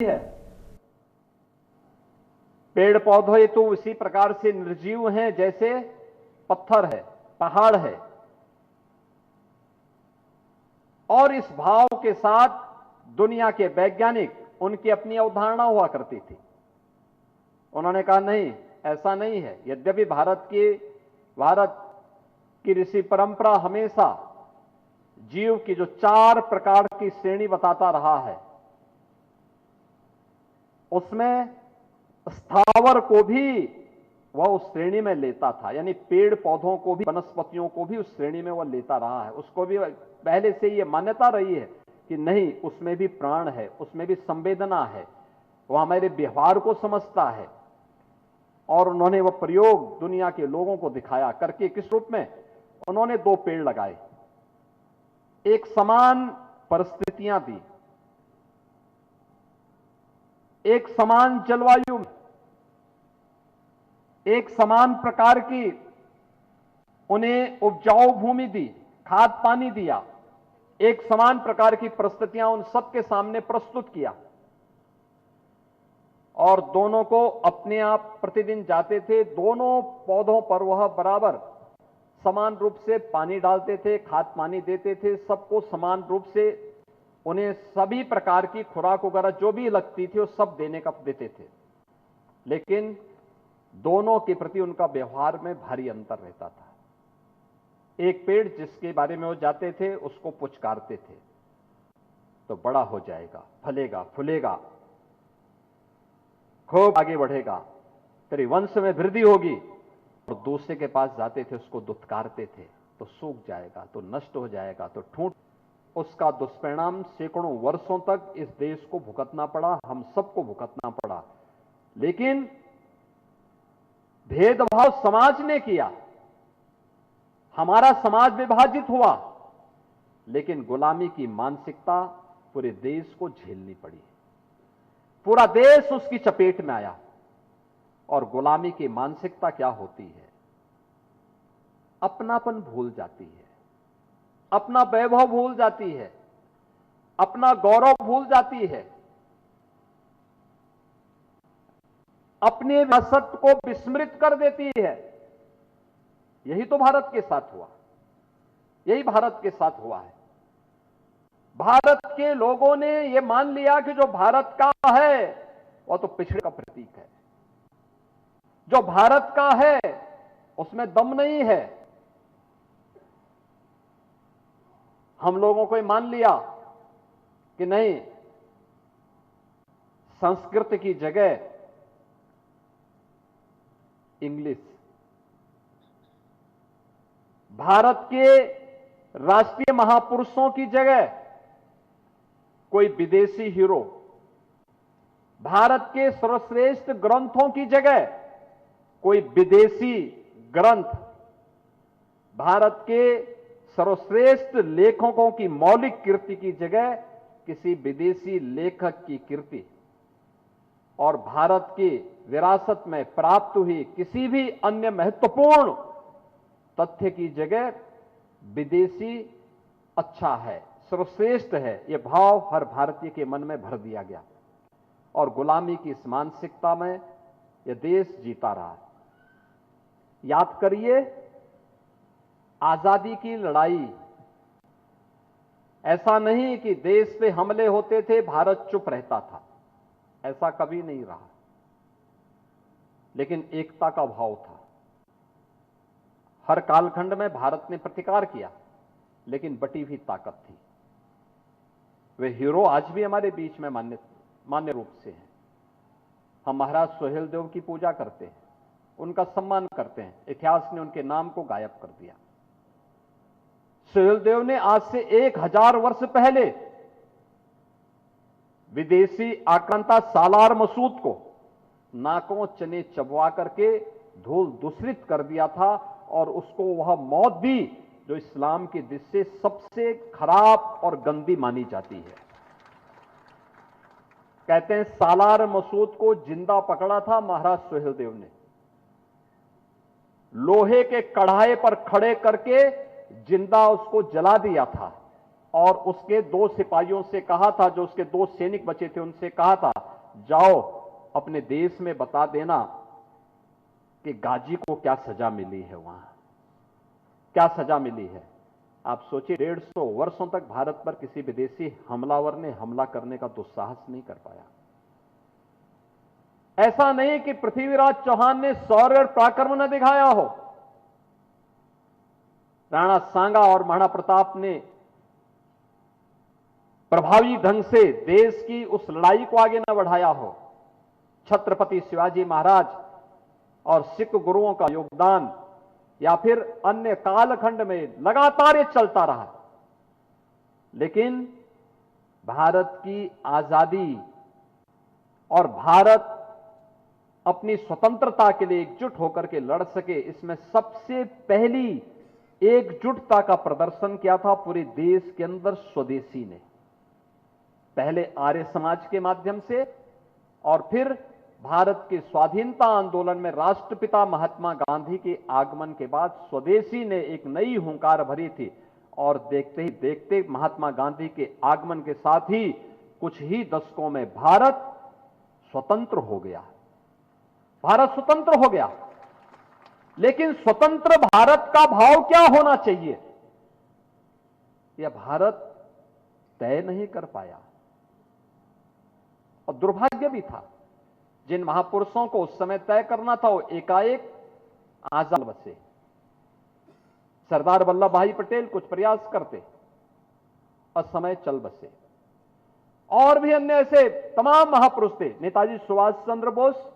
है। पेड़ पौधे तो उसी प्रकार से निर्जीव हैं जैसे पत्थर है, पहाड़ है। और इस भाव के साथ दुनिया के वैज्ञानिक, उनकी अपनी अवधारणा हुआ करती थी। उन्होंने कहा नहीं, ऐसा नहीं है। यद्यपि भारत की ऋषि परंपरा हमेशा जीव की जो 4 प्रकार की श्रेणी बताता रहा है, उसमें स्थावर को भी वह उस श्रेणी में लेता था, यानी पेड़ पौधों को भी, वनस्पतियों को भी उस श्रेणी में वह लेता रहा है। उसको भी पहले से यह मान्यता रही है कि नहीं, उसमें भी प्राण है, उसमें भी संवेदना है, वह हमारे व्यवहार को समझता है। और उन्होंने वह प्रयोग दुनिया के लोगों को दिखाया करके किस रूप में? उन्होंने 2 पेड़ लगाए, एक समान परिस्थितियां दी, एक समान जलवायु, एक समान प्रकार की उन्हें उपजाऊ भूमि दी, खाद पानी दिया, एक समान प्रकार की परिस्थितियां उन सबके सामने प्रस्तुत किया। और दोनों को अपने आप प्रतिदिन जाते थे, दोनों पौधों पर वह बराबर समान रूप से पानी डालते थे, खाद पानी देते थे, सबको समान रूप से उन्हें सभी प्रकार की खुराक वगैरह जो भी लगती थी वो सब देते थे। लेकिन दोनों के प्रति उनका व्यवहार में भारी अंतर रहता था। एक पेड़ जिसके बारे में वो जाते थे उसको पुचकारते थे तो बड़ा हो जाएगा, फलेगा, फूलेगा, खूब आगे बढ़ेगा, तेरे वंश में वृद्धि होगी। और दूसरे के पास जाते थे, उसको दुत्कारते थे तो सूख जाएगा, तो नष्ट हो जाएगा, तो ठूंठ। उसका दुष्परिणाम सैकड़ों वर्षों तक इस देश को भुगतना पड़ा, हम सबको भुगतना पड़ा। लेकिन भेदभाव समाज ने किया, हमारा समाज विभाजित हुआ, लेकिन गुलामी की मानसिकता पूरे देश को झेलनी पड़ी। पूरा देश उसकी चपेट में आया। और गुलामी की मानसिकता क्या होती है? अपनापन भूल जाती है, अपना वैभव भूल जाती है, अपना गौरव भूल जाती है, अपने विरासत को विस्मृत कर देती है। यही तो भारत के साथ हुआ, यही भारत के साथ हुआ है। भारत के लोगों ने यह मान लिया कि जो भारत का है वह तो पिछड़े का प्रतीक है, जो भारत का है उसमें दम नहीं है। हम लोगों को मान लिया कि नहीं, संस्कृत की जगह इंग्लिश, भारत के राष्ट्रीय महापुरुषों की जगह कोई विदेशी हीरो, भारत के सर्वश्रेष्ठ ग्रंथों की जगह कोई विदेशी ग्रंथ, भारत के सर्वश्रेष्ठ लेखकों की मौलिक कृति की जगह किसी विदेशी लेखक की कृति, और भारत की विरासत में प्राप्त हुई किसी भी अन्य महत्वपूर्ण तथ्य की जगह विदेशी अच्छा है, सर्वश्रेष्ठ है, यह भाव हर भारतीय के मन में भर दिया गया। और गुलामी की इस मानसिकता में यह देश जीता रहा है। याद करिए, आजादी की लड़ाई, ऐसा नहीं कि देश पे हमले होते थे भारत चुप रहता था, ऐसा कभी नहीं रहा। लेकिन एकता का भाव था। हर कालखंड में भारत ने प्रतिकार किया, लेकिन बटी हुई ताकत थी। वे हीरो आज भी हमारे बीच में मान्य रूप से हैं। हम महाराज सुहेलदेव की पूजा करते हैं, उनका सम्मान करते हैं। इतिहास ने उनके नाम को गायब कर दिया। सुहेलदेव ने आज से 1000 वर्ष पहले विदेशी आक्रांता सालार मसूद को नाकों चने चबवा करके धूल दूषित कर दिया था, और उसको वह मौत दी जो इस्लाम की दृष्टि से सबसे खराब और गंदी मानी जाती है। कहते हैं सालार मसूद को जिंदा पकड़ा था महाराज सुहेलदेव ने, लोहे के कढ़ाई पर खड़े करके जिंदा उसको जला दिया था, और उसके 2 सिपाहियों से कहा था, जो उसके 2 सैनिक बचे थे, उनसे कहा था, जाओ अपने देश में बता देना कि गाजी को क्या सजा मिली है, वहां क्या सजा मिली है। आप सोचिए, 150 वर्षों तक भारत पर किसी विदेशी हमलावर ने हमला करने का दुस्साहस नहीं कर पाया। ऐसा नहीं कि पृथ्वीराज चौहान ने शौर्य और पराक्रम न दिखाया हो। राणा सांगा और महाराणा प्रताप ने प्रभावी ढंग से देश की उस लड़ाई को आगे न बढ़ाया हो। छत्रपति शिवाजी महाराज और सिख गुरुओं का योगदान या फिर अन्य कालखंड में लगातार ये चलता रहा। लेकिन भारत की आजादी और भारत अपनी स्वतंत्रता के लिए एकजुट होकर के लड़ सके, इसमें सबसे पहली एकजुटता का प्रदर्शन किया था पूरे देश के अंदर स्वदेशी ने। पहले आर्य समाज के माध्यम से और फिर भारत के स्वाधीनता आंदोलन में राष्ट्रपिता महात्मा गांधी के आगमन के बाद स्वदेशी ने एक नई हुंकार भरी थी। और देखते ही देखते महात्मा गांधी के आगमन के साथ ही कुछ ही दशकों में भारत स्वतंत्र हो गया। भारत स्वतंत्र हो गया। लेकिन स्वतंत्र भारत का भाव क्या होना चाहिए, यह भारत तय नहीं कर पाया। और दुर्भाग्य भी था, जिन महापुरुषों को उस समय तय करना था वो एकाएक आजाद बसे। सरदार वल्लभ भाई पटेल कुछ प्रयास करते और समय चल बसे। और भी अन्य ऐसे तमाम महापुरुष थे। नेताजी सुभाष चंद्र बोस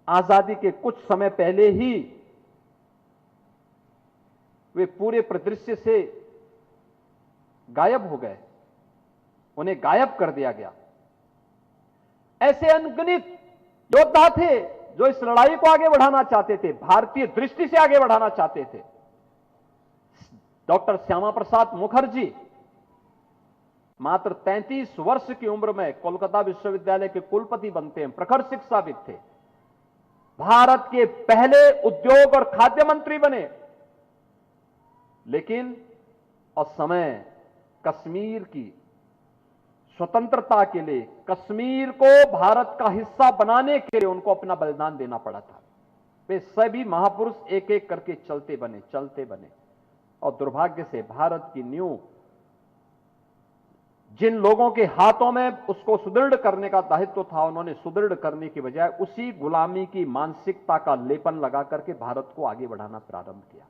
आजादी के कुछ समय पहले ही वे पूरे परिदृश्य से गायब हो गए, उन्हें गायब कर दिया गया। ऐसे अनगिनत योद्धा थे जो इस लड़ाई को आगे बढ़ाना चाहते थे, भारतीय दृष्टि से आगे बढ़ाना चाहते थे। डॉक्टर श्यामा प्रसाद मुखर्जी मात्र 33 वर्ष की उम्र में कोलकाता विश्वविद्यालय के कुलपति बनते हैं, प्रखर शिक्षाविद थे। भारत के पहले उद्योग और खाद्य मंत्री बने। लेकिन उस समय कश्मीर की स्वतंत्रता के लिए, कश्मीर को भारत का हिस्सा बनाने के लिए उनको अपना बलिदान देना पड़ा था। वे सभी महापुरुष एक एक करके चलते बने। और दुर्भाग्य से भारत की नींव जिन लोगों के हाथों में उसको सुदृढ़ करने का दायित्व था, उन्होंने सुदृढ़ करने की बजाय उसी गुलामी की मानसिकता का लेपन लगा करके भारत को आगे बढ़ाना प्रारंभ किया।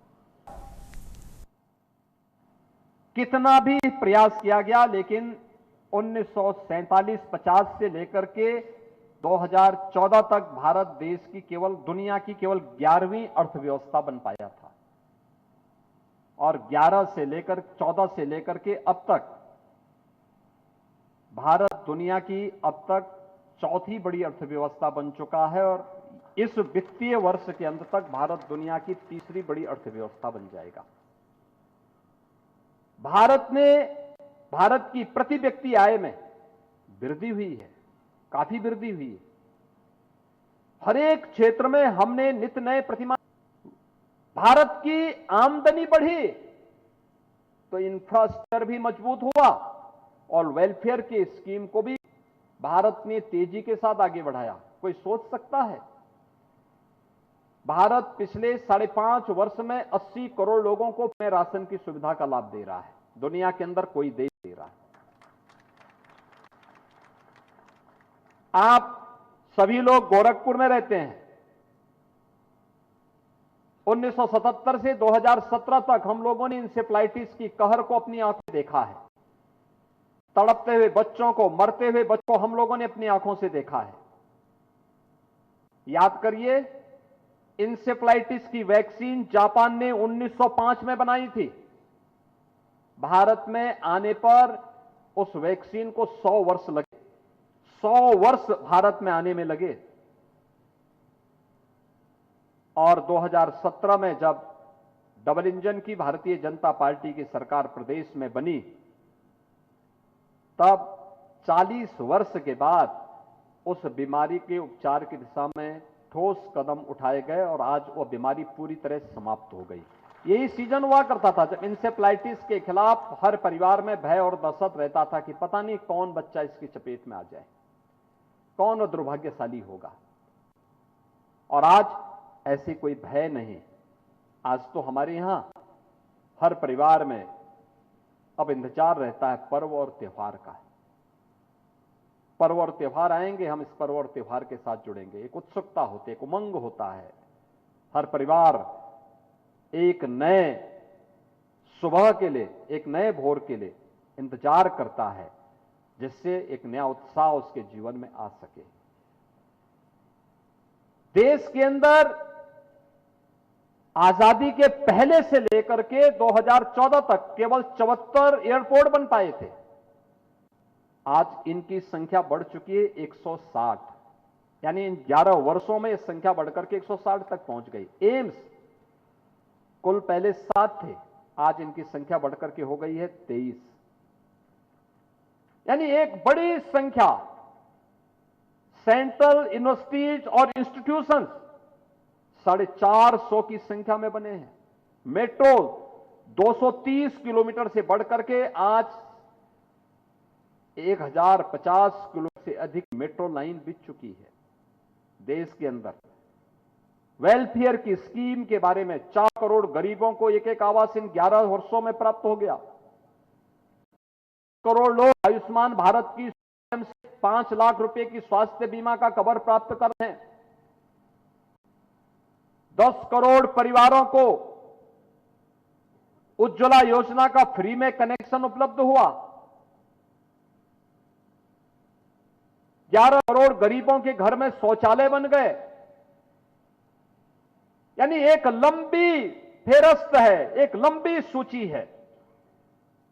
कितना भी प्रयास किया गया, लेकिन 1947-50 से लेकर के 2014 तक भारत देश की दुनिया की केवल 11वीं अर्थव्यवस्था बन पाया था। और 14 से लेकर के अब तक भारत दुनिया की अब तक चौथी बड़ी अर्थव्यवस्था बन चुका है। और इस वित्तीय वर्ष के अंत तक भारत दुनिया की तीसरी बड़ी अर्थव्यवस्था बन जाएगा। भारत की प्रति व्यक्ति आय में वृद्धि हुई है, काफी वृद्धि हुई है। हर एक क्षेत्र में हमने नित्य नए प्रतिमान। भारत की आमदनी बढ़ी तो इंफ्रास्ट्रक्चर भी मजबूत हुआ और वेलफेयर की स्कीम को भी भारत ने तेजी के साथ आगे बढ़ाया। कोई सोच सकता है भारत पिछले 5.5 वर्ष में 80 करोड़ लोगों को राशन की सुविधा का लाभ दे रहा है। दुनिया के अंदर कोई देश दे रहा है। आप सभी लोग गोरखपुर में रहते हैं। 1977 से 2017 तक हम लोगों ने इंसेफ्लाइटिस की कहर को अपनी आंखों से देखा है। तड़पते हुए बच्चों को, मरते हुए बच्चों को हम लोगों ने अपनी आंखों से देखा है। याद करिए, इंसेफ्लाइटिस की वैक्सीन जापान ने 1905 में बनाई थी। भारत में आने पर उस वैक्सीन को 100 वर्ष लगे। 100 वर्ष भारत में आने में लगे। और 2017 में जब डबल इंजन की भारतीय जनता पार्टी की सरकार प्रदेश में बनी, तब 40 वर्ष के बाद उस बीमारी के उपचार की दिशा में ठोस कदम उठाए गए और आज वह बीमारी पूरी तरह समाप्त हो गई। यही सीजन हुआ करता था जब इंसेफ्लाइटिस के खिलाफ हर परिवार में भय और दहशत रहता था कि पता नहीं कौन बच्चा इसकी चपेट में आ जाए, कौन दुर्भाग्यशाली होगा। और आज ऐसी कोई भय नहीं। आज तो हमारे यहां हर परिवार में अब इंतजार रहता है पर्व और त्योहार का। पर्व और त्योहार आएंगे, हम इस पर्व और त्योहार के साथ जुड़ेंगे। एक उत्सुकता होती है, एक उमंग होता है। हर परिवार एक नए सुबह के लिए, एक नए भोर के लिए इंतजार करता है, जिससे एक नया उत्साह उसके जीवन में आ सके। देश के अंदर आजादी के पहले से लेकर के 2014 तक केवल 74 एयरपोर्ट बन पाए थे। आज इनकी संख्या बढ़ चुकी है 160, यानी इन 11 वर्षों में इस संख्या बढ़कर के 160 तक पहुंच गई। एम्स कुल पहले 7 थे, आज इनकी संख्या बढ़कर के हो गई है 23, यानी एक बड़ी संख्या सेंट्रल यूनिवर्सिटीज और इंस्टीट्यूशंस 450 की संख्या में बने हैं। मेट्रो 230 किलोमीटर से बढ़कर के आज 1050 किलोमीटर से अधिक मेट्रो लाइन बिछ चुकी है देश के अंदर। वेलफेयर की स्कीम के बारे में 4 करोड़ गरीबों को एक आवास इन 11 वर्षों में प्राप्त हो गया। करोड़ लोग आयुष्मान भारत की 5 लाख रुपए की स्वास्थ्य बीमा का कवर प्राप्त कर रहे हैं। 10 करोड़ परिवारों को उज्ज्वला योजना का फ्री में कनेक्शन उपलब्ध हुआ। 11 करोड़ गरीबों के घर में शौचालय बन गए। यानी एक लंबी फेहरिस्त है, एक लंबी सूची है।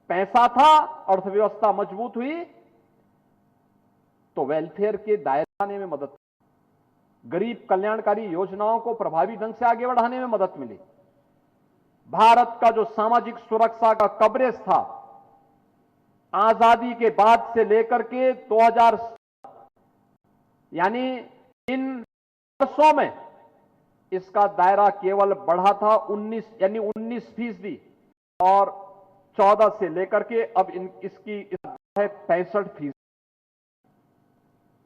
पैसा था, अर्थव्यवस्था मजबूत हुई तो वेलफेयर के दायरे आने में मदद, गरीब कल्याणकारी योजनाओं को प्रभावी ढंग से आगे बढ़ाने में मदद मिली। भारत का जो सामाजिक सुरक्षा का कवरेज था, आजादी के बाद से लेकर के 2000 यानी इन वर्षों में इसका दायरा केवल बढ़ा था 19% और 14 से लेकर के अब इसकी है 65%।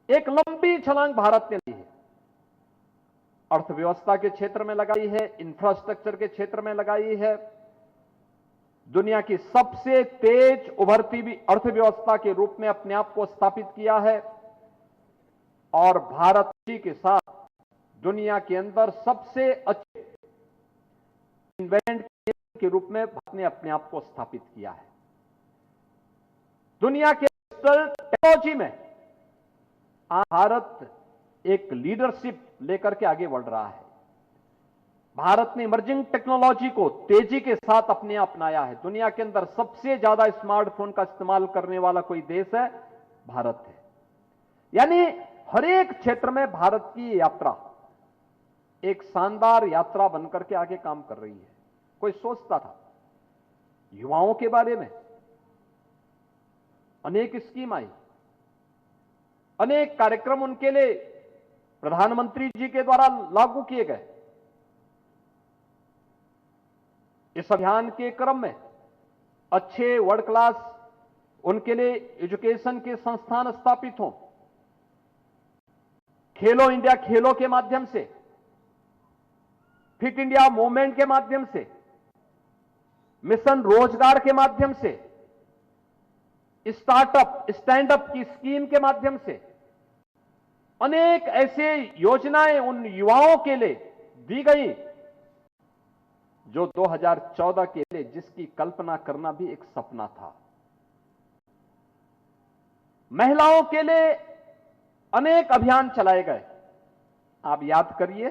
एक लंबी छलांग भारत ने ली है। अर्थव्यवस्था के क्षेत्र में लगाई है, इंफ्रास्ट्रक्चर के क्षेत्र में लगाई है। दुनिया की सबसे तेज उभरती हुई अर्थव्यवस्था के रूप में अपने आप को स्थापित किया है और भारत के साथ दुनिया के अंदर सबसे अच्छे इन्वेस्टमेंट के रूप में भारत ने अपने आप को स्थापित किया है। दुनिया के टेक्नोलॉजी में भारत एक लीडरशिप लेकर के आगे बढ़ रहा है। भारत ने इमर्जिंग टेक्नोलॉजी को तेजी के साथ अपने अपनाया है। दुनिया के अंदर सबसे ज्यादा स्मार्टफोन का इस्तेमाल करने वाला कोई देश है, भारत है। यानी हर एक क्षेत्र में भारत की यात्रा एक शानदार यात्रा बनकर के आगे काम कर रही है। कोई सोचता था युवाओं के बारे में, अनेक स्कीम आई, अनेक कार्यक्रम उनके लिए प्रधानमंत्री जी के द्वारा लागू किए गए। इस अभियान के क्रम में अच्छे वर्ल्ड क्लास उनके लिए एजुकेशन के संस्थान स्थापित हों। खेलो इंडिया खेलों के माध्यम से, फिट इंडिया मूवमेंट के माध्यम से, मिशन रोजगार के माध्यम से, स्टार्टअप स्टैंडअप की स्कीम के माध्यम से अनेक ऐसे योजनाएं उन युवाओं के लिए दी गई जो 2014 के लिए जिसकी कल्पना करना भी एक सपना था। महिलाओं के लिए अनेक अभियान चलाए गए। आप याद करिए,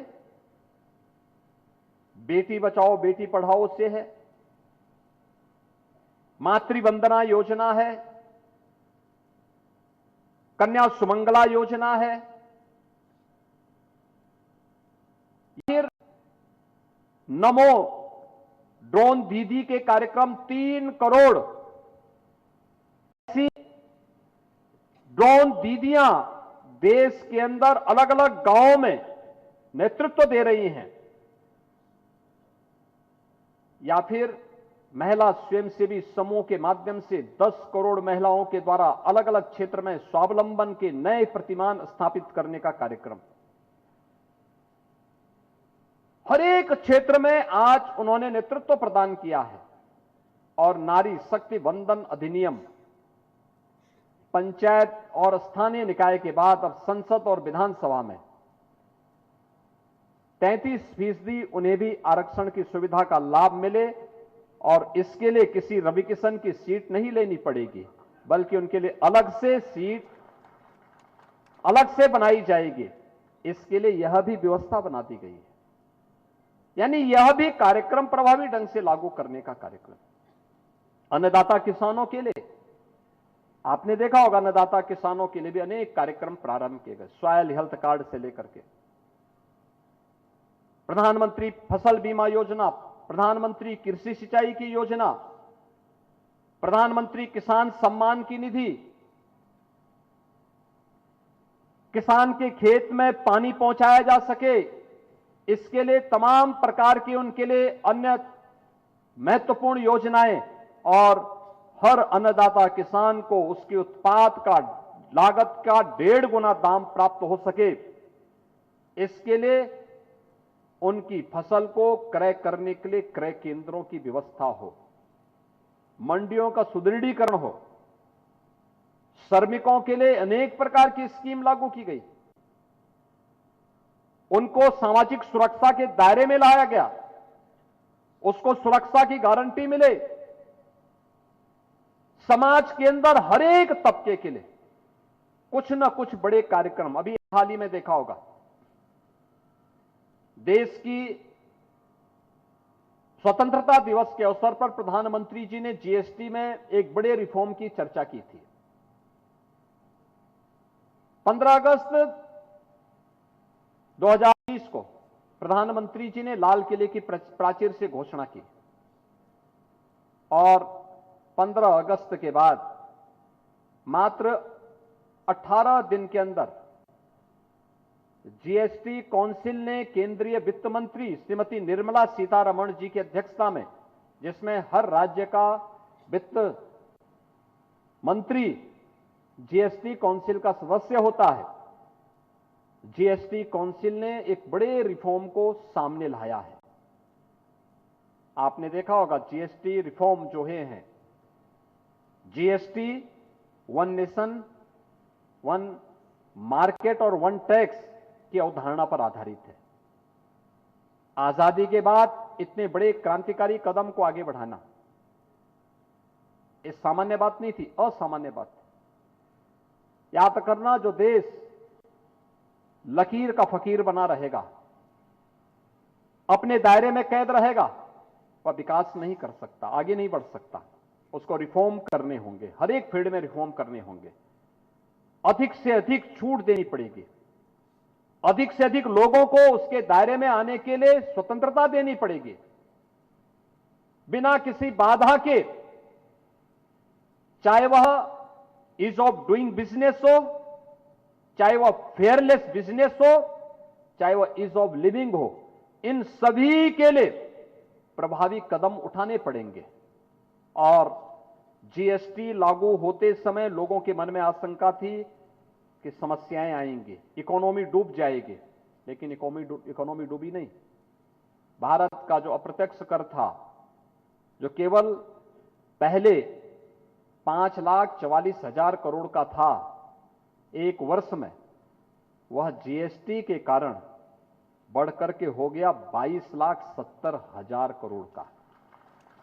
बेटी बचाओ बेटी पढ़ाओ से है, मातृ वंदना योजना है, कन्या सुमंगला योजना है, फिर नमो ड्रोन दीदी के कार्यक्रम 3 करोड़ ऐसी ड्रोन दीदियां देश के अंदर अलग अलग गांवों में नेतृत्व दे रही हैं। या फिर महिला स्वयंसेवी समूह के माध्यम से 10 करोड़ महिलाओं के द्वारा अलग अलग क्षेत्र में स्वावलंबन के नए प्रतिमान स्थापित करने का कार्यक्रम, हर एक क्षेत्र में आज उन्होंने नेतृत्व प्रदान किया है। और नारी शक्ति वंदन अधिनियम पंचायत और स्थानीय निकाय के बाद अब संसद और विधानसभा में 33% उन्हें भी आरक्षण की सुविधा का लाभ मिले, और इसके लिए किसी रवि किशन की सीट नहीं लेनी पड़ेगी, बल्कि उनके लिए अलग से सीट अलग से बनाई जाएगी। इसके लिए यह भी व्यवस्था बना दी गई है। यानी यह भी कार्यक्रम प्रभावी ढंग से लागू करने का कार्यक्रम। अन्नदाता किसानों के लिए आपने देखा होगा, अन्नदाता किसानों के लिए भी अनेक कार्यक्रम प्रारंभ किए गए, सॉयल हेल्थ कार्ड से लेकर के प्रधानमंत्री फसल बीमा योजना, प्रधानमंत्री कृषि सिंचाई की योजना, प्रधानमंत्री किसान सम्मान की निधि, किसान के खेत में पानी पहुंचाया जा सके, इसके लिए तमाम प्रकार की उनके लिए अन्य महत्वपूर्ण योजनाएं, और हर अन्नदाता किसान को उसके उत्पाद का लागत का 1.5 गुना दाम प्राप्त हो सके, इसके लिए उनकी फसल को क्रय करने के लिए क्रय केंद्रों की व्यवस्था हो, मंडियों का सुदृढ़ीकरण हो, श्रमिकों के लिए अनेक प्रकार की स्कीम लागू की गई, उनको सामाजिक सुरक्षा के दायरे में लाया गया, उसको सुरक्षा की गारंटी मिले। समाज के अंदर हर एक तबके के लिए कुछ न कुछ बड़े कार्यक्रम, अभी हाल ही में देखा होगा, देश की स्वतंत्रता दिवस के अवसर पर प्रधानमंत्री जी ने जीएसटी में एक बड़े रिफॉर्म की चर्चा की थी। 15 अगस्त 2020 को प्रधानमंत्री जी ने लाल किले की प्राचीर से घोषणा की, और 15 अगस्त के बाद मात्र 18 दिन के अंदर जीएसटी काउंसिल ने केंद्रीय वित्त मंत्री श्रीमती निर्मला सीतारमण जी की अध्यक्षता में, जिसमें हर राज्य का वित्त मंत्री जीएसटी काउंसिल का सदस्य होता है, जीएसटी काउंसिल ने एक बड़े रिफॉर्म को सामने लाया है। आपने देखा होगा, जीएसटी रिफॉर्म जो है GST one nation one market और वन टैक्स की अवधारणा पर आधारित है। आजादी के बाद इतने बड़े क्रांतिकारी कदम को आगे बढ़ाना ये सामान्य बात नहीं थी, असामान्य बात थी। याद करना, जो देश लकीर का फकीर बना रहेगा, अपने दायरे में कैद रहेगा, वह विकास नहीं कर सकता, आगे नहीं बढ़ सकता। उसको रिफॉर्म करने होंगे, हर एक फील्ड में रिफॉर्म करने होंगे, अधिक से अधिक छूट देनी पड़ेगी, अधिक से अधिक लोगों को उसके दायरे में आने के लिए स्वतंत्रता देनी पड़ेगी, बिना किसी बाधा के, चाहे वह ईज ऑफ डूइंग बिजनेस हो, चाहे वह फेयरलेस बिजनेस हो, चाहे वह ईज ऑफ लिविंग हो, इन सभी के लिए प्रभावी कदम उठाने पड़ेंगे। और जीएसटी लागू होते समय लोगों के मन में आशंका थी कि समस्याएं आएंगी, इकोनॉमी डूब जाएगी, लेकिन इकोनॉमी डूबी नहीं। भारत का जो अप्रत्यक्ष कर था, जो केवल पहले 5,44,000 करोड़ का था एक वर्ष में, वह जीएसटी के कारण बढ़कर के हो गया 22,70,000 करोड़ का।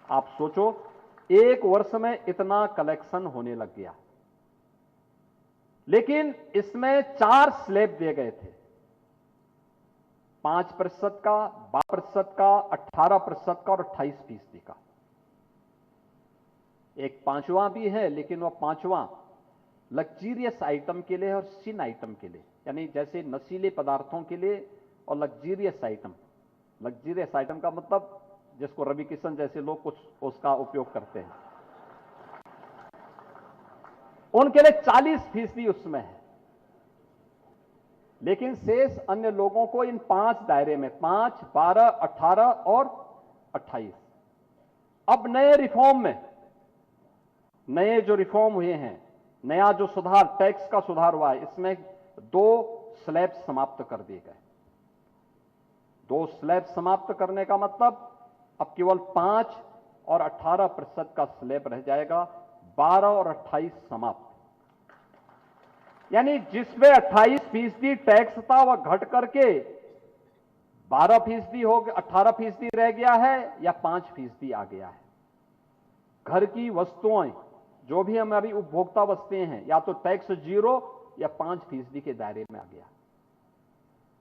आप सोचो, एक वर्ष में इतना कलेक्शन होने लग गया। लेकिन इसमें 4 स्लैब दिए गए थे, 5% का, 12% का, 18% का और 28% का। एक 5वां भी है, लेकिन वह 5वां लग्जीरियस आइटम के लिए और सिन आइटम के लिए, यानी जैसे नशीले पदार्थों के लिए और लग्जीरियस आइटम का मतलब जिसको रवि किशन जैसे लोग कुछ उसका उपयोग करते हैं, उनके लिए 40% उसमें है। लेकिन शेष अन्य लोगों को इन 5 दायरे में, 5, 12, 18 और 28, अब नए रिफॉर्म में, नए जो रिफॉर्म हुए हैं, नया जो सुधार, टैक्स का सुधार हुआ है, इसमें 2 स्लैब समाप्त कर दिए गए। 2 स्लैब समाप्त करने का मतलब अब केवल 5 और 18% का स्लैब रह जाएगा। 12 और 28 समाप्त, यानी जिसमें 28% टैक्स था वह घट करके 12% हो गया, 18% रह गया है या 5% आ गया है। घर की वस्तुएं जो भी हम अभी उपभोक्ता वस्तुएं हैं, या तो टैक्स 0 या 5% के दायरे में आ गया।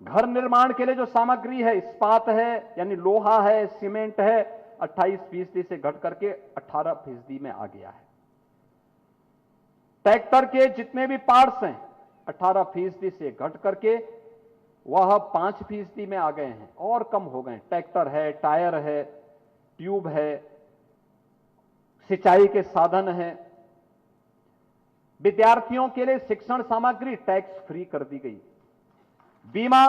घर निर्माण के लिए जो सामग्री है, इस्पात है यानी लोहा है, सीमेंट है, 28% से घट करके 18% में आ गया है। ट्रैक्टर के जितने भी पार्ट्स हैं 18% से घट करके वह 5% में आ गए हैं और कम हो गए। ट्रैक्टर है, टायर है, ट्यूब है, सिंचाई के साधन है। विद्यार्थियों के लिए शिक्षण सामग्री टैक्स फ्री कर दी गई, बीमा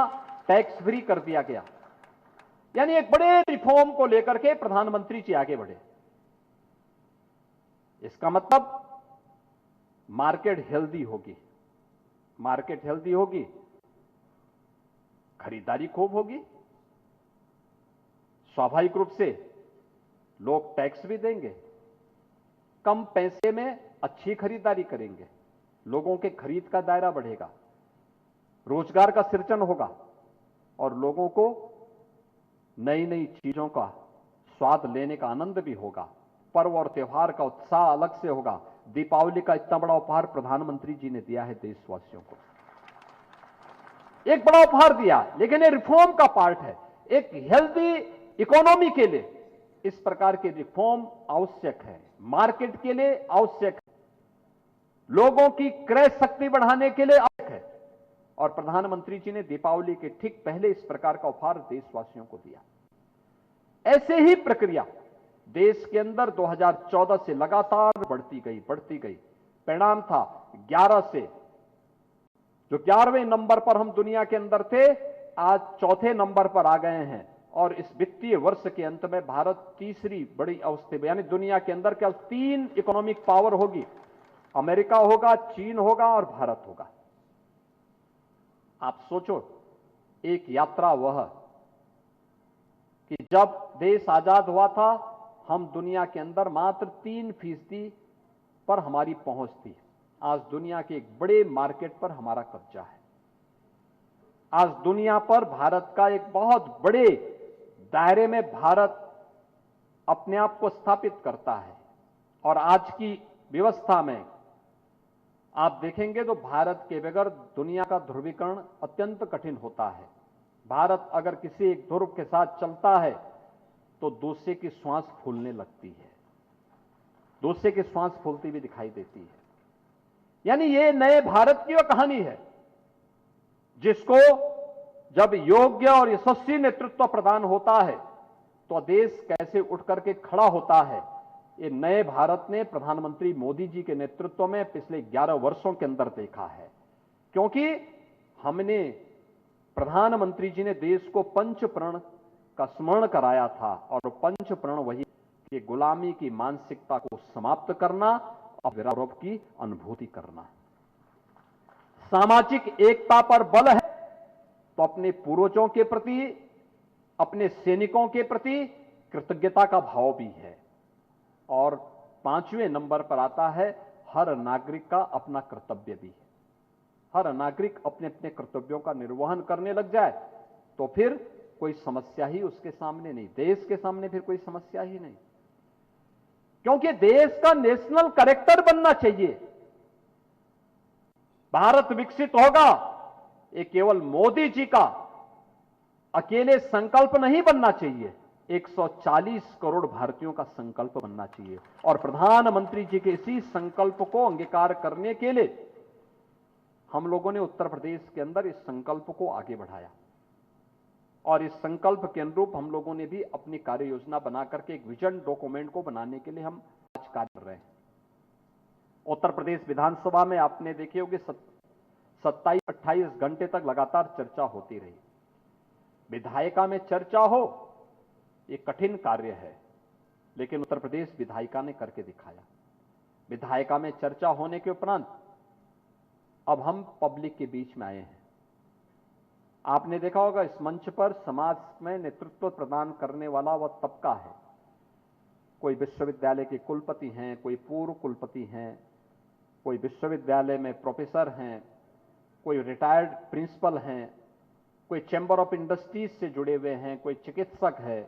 टैक्स फ्री कर दिया गया। यानी एक बड़े रिफॉर्म को लेकर के प्रधानमंत्री जी आगे बढ़े। इसका मतलब मार्केट हेल्दी होगी, मार्केट हेल्दी होगी, खरीदारी खूब होगी, स्वाभाविक रूप से लोग टैक्स भी देंगे, कम पैसे में अच्छी खरीदारी करेंगे, लोगों के खरीद का दायरा बढ़ेगा, रोजगार का सृजन होगा और लोगों को नई नई चीजों का स्वाद लेने का आनंद भी होगा। पर्व और त्योहार का उत्साह अलग से होगा। दीपावली का इतना बड़ा उपहार प्रधानमंत्री जी ने दिया है देशवासियों को, एक बड़ा उपहार दिया, लेकिन ये रिफॉर्म का पार्ट है। एक हेल्दी इकोनॉमी के लिए इस प्रकार के रिफॉर्म आवश्यक है, मार्केट के लिए आवश्यक है, लोगों की क्रय शक्ति बढ़ाने के लिए आवश्यक है। और प्रधानमंत्री जी ने दीपावली के ठीक पहले इस प्रकार का उपहार देशवासियों को दिया। ऐसे ही प्रक्रिया देश के अंदर 2014 से लगातार बढ़ती गई। परिणाम था 11 से, जो 11वें नंबर पर हम दुनिया के अंदर थे, आज 4थे नंबर पर आ गए हैं। और इस वित्तीय वर्ष के अंत में भारत तीसरी बड़ी अवस्था में, यानी दुनिया के अंदर क्या 3 इकोनॉमिक पावर होगी, अमेरिका होगा, चीन होगा और भारत होगा। आप सोचो, एक यात्रा वह कि जब देश आजाद हुआ था, हम दुनिया के अंदर मात्र 3% पर हमारी पहुंच थी। आज दुनिया के एक बड़े मार्केट पर हमारा कब्जा है। आज दुनिया पर भारत का एक बहुत बड़े दायरे में भारत अपने आप को स्थापित करता है। और आज की व्यवस्था में आप देखेंगे तो भारत के बगैर दुनिया का ध्रुवीकरण अत्यंत कठिन होता है। भारत अगर किसी एक ध्रुव के साथ चलता है तो दूसरे की श्वास फूलने लगती है, दूसरे की श्वास फूलती भी दिखाई देती है। यानी ये नए भारत की वो कहानी है जिसको जब योग्य और यशस्वी नेतृत्व प्रदान होता है तो देश कैसे उठ करके खड़ा होता है। ये नए भारत ने प्रधानमंत्री मोदी जी के नेतृत्व में पिछले 11 वर्षों के अंदर देखा है, क्योंकि हमने, प्रधानमंत्री जी ने देश को पंच प्रण का स्मरण कराया था। और पंच प्रण वही कि गुलामी की मानसिकता को समाप्त करना और गौरव की अनुभूति करना। सामाजिक एकता पर बल है तो अपने पूर्वजों के प्रति, अपने सैनिकों के प्रति कृतज्ञता का भाव भी है। और 5वें नंबर पर आता है हर नागरिक का अपना कर्तव्य भी है। हर नागरिक अपने अपने कर्तव्यों का निर्वहन करने लग जाए तो फिर कोई समस्या ही उसके सामने नहीं, देश के सामने फिर कोई समस्या ही नहीं, क्योंकि देश का नेशनल कैरेक्टर बनना चाहिए। भारत विकसित होगा ये केवल मोदी जी का अकेले संकल्प नहीं बनना चाहिए, 140 करोड़ भारतीयों का संकल्प बनना चाहिए। और प्रधानमंत्री जी के इसी संकल्प को अंगीकार करने के लिए हम लोगों ने उत्तर प्रदेश के अंदर इस संकल्प को आगे बढ़ाया। और इस संकल्प के अनुरूप हम लोगों ने भी अपनी कार्य योजना बना करके एक विजन डॉक्यूमेंट को बनाने के लिए हम आज कार्य कर रहे हैं। उत्तर प्रदेश विधानसभा में आपने देखी होगी 27-28 घंटे तक लगातार चर्चा होती रही। विधायिका में चर्चा हो, ये कठिन कार्य है। लेकिन उत्तर प्रदेश विधायिका ने करके दिखाया। विधायिका में चर्चा होने के उपरांत अब हम पब्लिक के बीच में आए हैं। आपने देखा होगा इस मंच पर समाज में नेतृत्व प्रदान करने वाला वह तबका है। कोई विश्वविद्यालय के कुलपति हैं, कोई पूर्व कुलपति हैं, कोई विश्वविद्यालय में प्रोफेसर हैं, कोई रिटायर्ड प्रिंसिपल हैं, कोई चैंबर ऑफ इंडस्ट्रीज से जुड़े हुए हैं, कोई चिकित्सक है,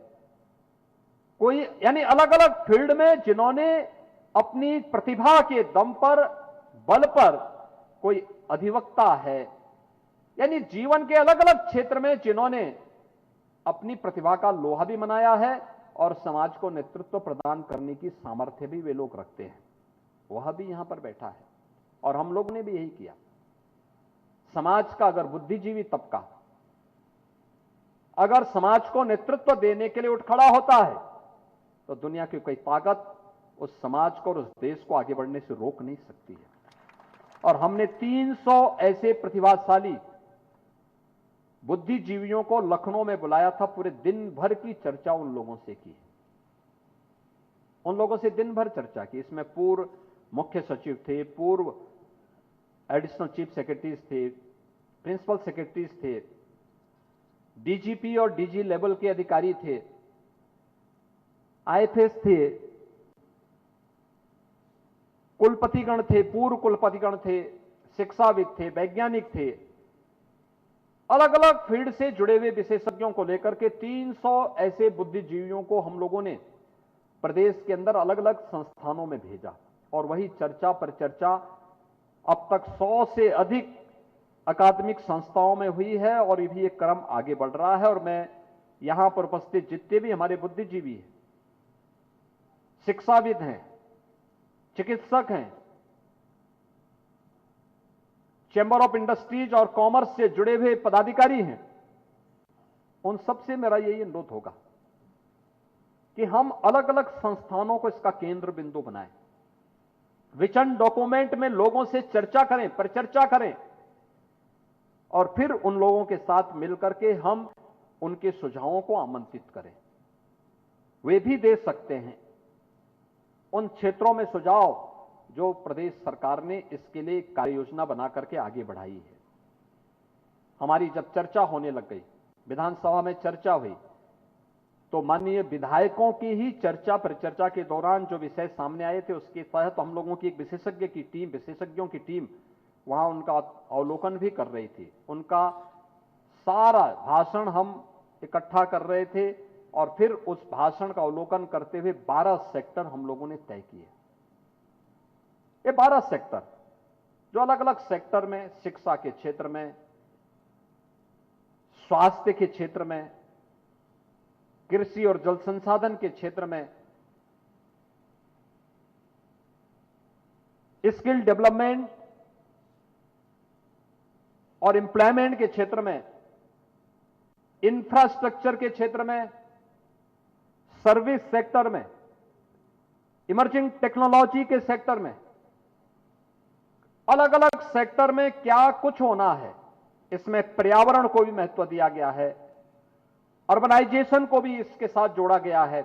कोई यानी अलग अलग फील्ड में जिन्होंने अपनी प्रतिभा के दम पर, बल पर, कोई अधिवक्ता है, यानी जीवन के अलग अलग क्षेत्र में जिन्होंने अपनी प्रतिभा का लोहा भी मनाया है और समाज को नेतृत्व प्रदान करने की सामर्थ्य भी वे लोग रखते हैं, वह भी यहां पर बैठा है। और हम लोगों ने भी यही किया। समाज का अगर बुद्धिजीवी तबका अगर समाज को नेतृत्व देने के लिए उठ खड़ा होता है तो दुनिया की कोई ताकत उस समाज को और उस देश को आगे बढ़ने से रोक नहीं सकती है। और हमने 300 ऐसे प्रतिभाशाली बुद्धिजीवियों को लखनऊ में बुलाया था। पूरे दिन भर की चर्चा उन लोगों से की, उन लोगों से दिन भर चर्चा की। इसमें पूर्व मुख्य सचिव थे, पूर्व एडिशनल चीफ सेक्रेटरीज थे, प्रिंसिपल सेक्रेटरीज थे, डीजीपी और डीजी लेवल के अधिकारी थे, आईएफएस थे, कुलपतिगण थे, पूर्व कुलपतिगण थे, शिक्षाविद थे, वैज्ञानिक थे, अलग अलग फील्ड से जुड़े हुए विशेषज्ञों को लेकर के 300 ऐसे बुद्धिजीवियों को हम लोगों ने प्रदेश के अंदर अलग अलग संस्थानों में भेजा। और वही चर्चा पर चर्चा अब तक 100 से अधिक अकादमिक संस्थाओं में हुई है और ये भी एक क्रम आगे बढ़ रहा है। और मैं यहां पर उपस्थित जितने भी हमारे बुद्धिजीवी हैं, शिक्षाविद हैं, चिकित्सक हैं, चैंबर ऑफ इंडस्ट्रीज और कॉमर्स से जुड़े हुए पदाधिकारी हैं, उन सबसे मेरा यही अनुरोध होगा कि हम अलग अलग संस्थानों को इसका केंद्र बिंदु बनाएं। विजन डॉक्यूमेंट में लोगों से चर्चा करें, परिचर्चा करें और फिर उन लोगों के साथ मिलकर के हम उनके सुझावों को आमंत्रित करें। वे भी दे सकते हैं उन क्षेत्रों में सुझाव जो प्रदेश सरकार ने इसके लिए कार्य योजना बना करके आगे बढ़ाई है। हमारी जब चर्चा होने लग गई, विधानसभा में चर्चा हुई, तो माननीय विधायकों की ही चर्चा परिचर्चा के दौरान जो विषय सामने आए थे उसके तहत हम लोगों की एक विशेषज्ञों की टीम वहां उनका अवलोकन भी कर रही थी। उनका सारा भाषण हम इकट्ठा कर रहे थे और फिर उस भाषण का अवलोकन करते हुए 12 सेक्टर हम लोगों ने तय किए। ये 12 सेक्टर जो अलग अलग सेक्टर में, शिक्षा के क्षेत्र में, स्वास्थ्य के क्षेत्र में, कृषि और जल संसाधन के क्षेत्र में, स्किल डेवलपमेंट और एम्प्लॉयमेंट के क्षेत्र में, इंफ्रास्ट्रक्चर के क्षेत्र में, सर्विस सेक्टर में, इमर्जिंग टेक्नोलॉजी के सेक्टर में, अलग अलग सेक्टर में क्या कुछ होना है। इसमें पर्यावरण को भी महत्व दिया गया है, अर्बनाइजेशन को भी इसके साथ जोड़ा गया है।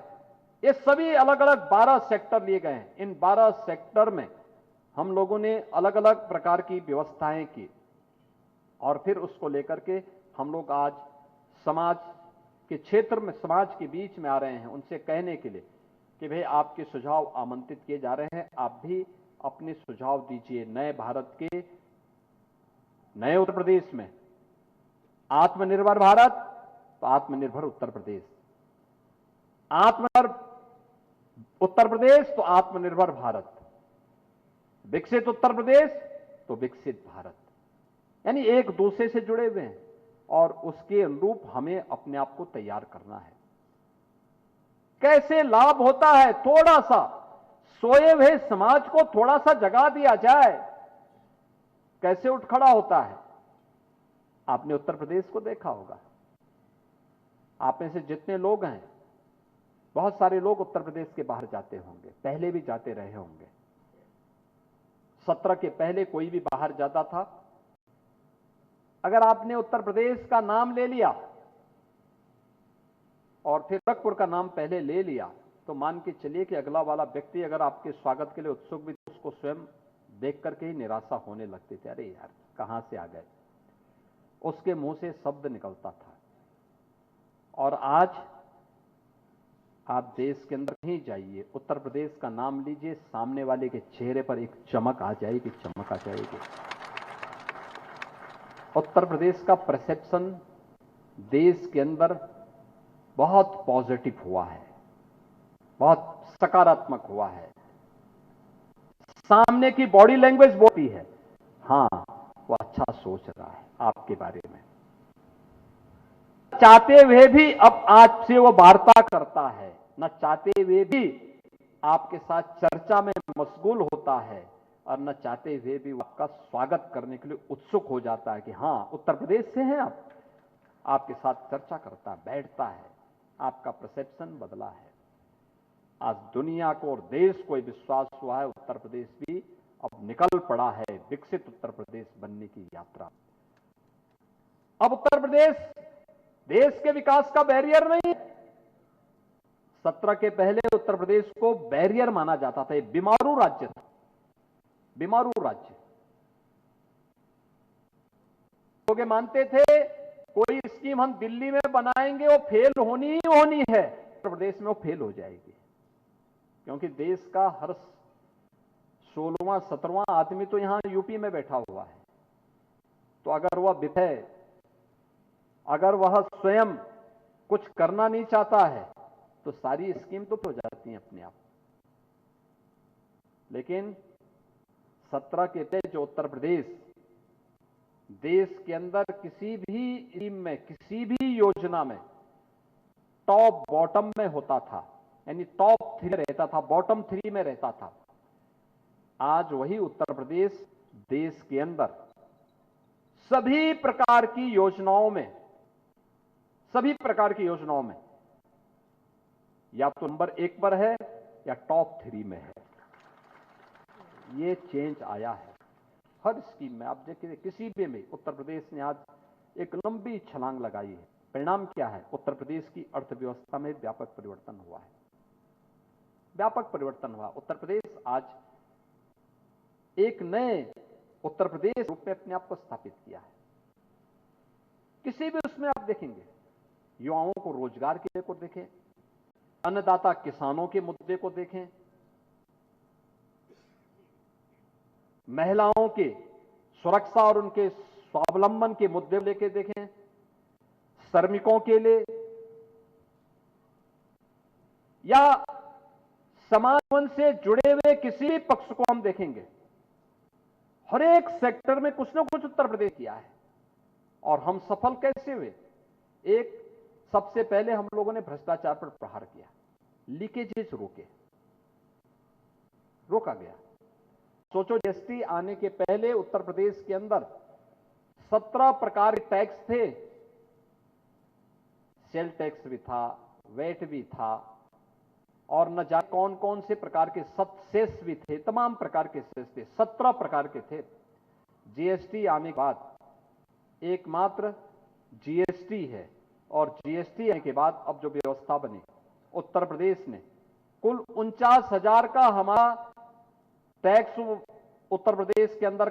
ये सभी अलग अलग 12 सेक्टर लिए गए हैं। इन 12 सेक्टर में हम लोगों ने अलग अलग प्रकार की व्यवस्थाएं की और फिर उसको लेकर के हम लोग आज समाज के क्षेत्र में, समाज के बीच में आ रहे हैं उनसे कहने के लिए कि भाई आपके सुझाव आमंत्रित किए जा रहे हैं, आप भी अपने सुझाव दीजिए। नए भारत के, नए उत्तर प्रदेश में आत्मनिर्भर भारत तो आत्मनिर्भर उत्तर प्रदेश, आत्मनिर्भर उत्तर प्रदेश तो आत्मनिर्भर भारत, विकसित उत्तर प्रदेश तो विकसित भारत, यानी एक दूसरे से जुड़े हुए हैं और उसके अनुरूप हमें अपने आप को तैयार करना है। कैसे लाभ होता है, थोड़ा सा सोए हुए समाज को थोड़ा सा जगा दिया जाए, कैसे उठ खड़ा होता है। आपने उत्तर प्रदेश को देखा होगा। आप में से जितने लोग हैं, बहुत सारे लोग उत्तर प्रदेश के बाहर जाते होंगे, पहले भी जाते रहे होंगे। 17 के पहले कोई भी बाहर जाता था, अगर आपने उत्तर प्रदेश का नाम ले लिया और फिर गोरखपुर का नाम पहले ले लिया तो मान के चलिए कि अगला वाला व्यक्ति अगर आपके स्वागत के लिए उत्सुक भी तो उसको स्वयं देख करके ही निराशा होने लगती थी, अरे यार कहां से आ गए, उसके मुंह से शब्द निकलता था। और आज आप देश के अंदर कहीं जाइए, उत्तर प्रदेश का नाम लीजिए, सामने वाले के चेहरे पर एक चमक आ जाएगी, चमक आ जाएगी। उत्तर प्रदेश का परसेप्शन देश के अंदर बहुत पॉजिटिव हुआ है, बहुत सकारात्मक हुआ है। सामने की बॉडी लैंग्वेज बोलती है, हां वो अच्छा सोच रहा है आपके बारे में। चाहते हुए भी अब आपसे वो वार्ता करता है, न चाहते हुए भी आपके साथ चर्चा में मशगूल होता है, और न चाहते हुए भी वो आपका स्वागत करने के लिए उत्सुक हो जाता है कि हां उत्तर प्रदेश से हैं आप, आपके साथ चर्चा करता है, बैठता है। आपका परसेप्शन बदला है। आज दुनिया को और देश को विश्वास हुआ है उत्तर प्रदेश भी अब निकल पड़ा है विकसित उत्तर प्रदेश बनने की यात्रा। अब उत्तर प्रदेश देश के विकास का बैरियर नहीं है। 17 के पहले उत्तर प्रदेश को बैरियर माना जाता था, एक बीमारू राज्य था, बीमारू राज्य। लोग मानते थे कोई स्कीम हम दिल्ली में बनाएंगे वो फेल होनी ही होनी है, उत्तर प्रदेश में वो फेल हो जाएगी, क्योंकि देश का हर 16वां 17वां आदमी तो यहां यूपी में बैठा हुआ है। तो अगर वह विधेय, अगर वह स्वयं कुछ करना नहीं चाहता है तो सारी स्कीम तो हो जाती हैं अपने आप। लेकिन 17 के पहले जो उत्तर प्रदेश देश के अंदर किसी भी स्कीम में, किसी भी योजना में टॉप बॉटम में होता था, यानी टॉप 3 रहता था, बॉटम 3 में रहता था। आज वही उत्तर प्रदेश देश के अंदर सभी प्रकार की योजनाओं में, सभी प्रकार की योजनाओं में या तो नंबर 1 पर है या टॉप 3 में है। ये चेंज आया है हर स्कीम में। आप देखिए किसी भी उत्तर प्रदेश ने आज एक लंबी छलांग लगाई है। परिणाम क्या है? उत्तर प्रदेश की अर्थव्यवस्था में व्यापक परिवर्तन हुआ है, व्यापक परिवर्तन हुआ। उत्तर प्रदेश आज एक नए उत्तर प्रदेश रूप में अपने आप को स्थापित किया है। किसी भी उसमें आप देखेंगे, युवाओं को रोजगार के को देखें, अन्नदाता किसानों के मुद्दे को देखें, महिलाओं के सुरक्षा और उनके स्वावलंबन के मुद्दे लेके देखें, श्रमिकों के लिए या समाज से जुड़े हुए किसी भी पक्ष को हम देखेंगे, हर एक सेक्टर में कुछ ना कुछ उत्तर प्रदेश किया है। और हम सफल कैसे हुए? एक, सबसे पहले हम लोगों ने भ्रष्टाचार पर प्रहार किया, लीकेजेस रोका गया। सोचो, जीएसटी आने के पहले उत्तर प्रदेश के अंदर 17 प्रकार के टैक्स थे, सेल टैक्स भी था, वेट भी था, और न जाने कौन कौन से प्रकार के सेस भी थे, तमाम प्रकार के सेस थे, 17 प्रकार के थे। जीएसटी आने के बाद एकमात्र जीएसटी है, और जीएसटी आने के बाद अब जो व्यवस्था बनी, उत्तर प्रदेश ने कुल 49,000 का हमारा टैक्स उत्तर प्रदेश के अंदर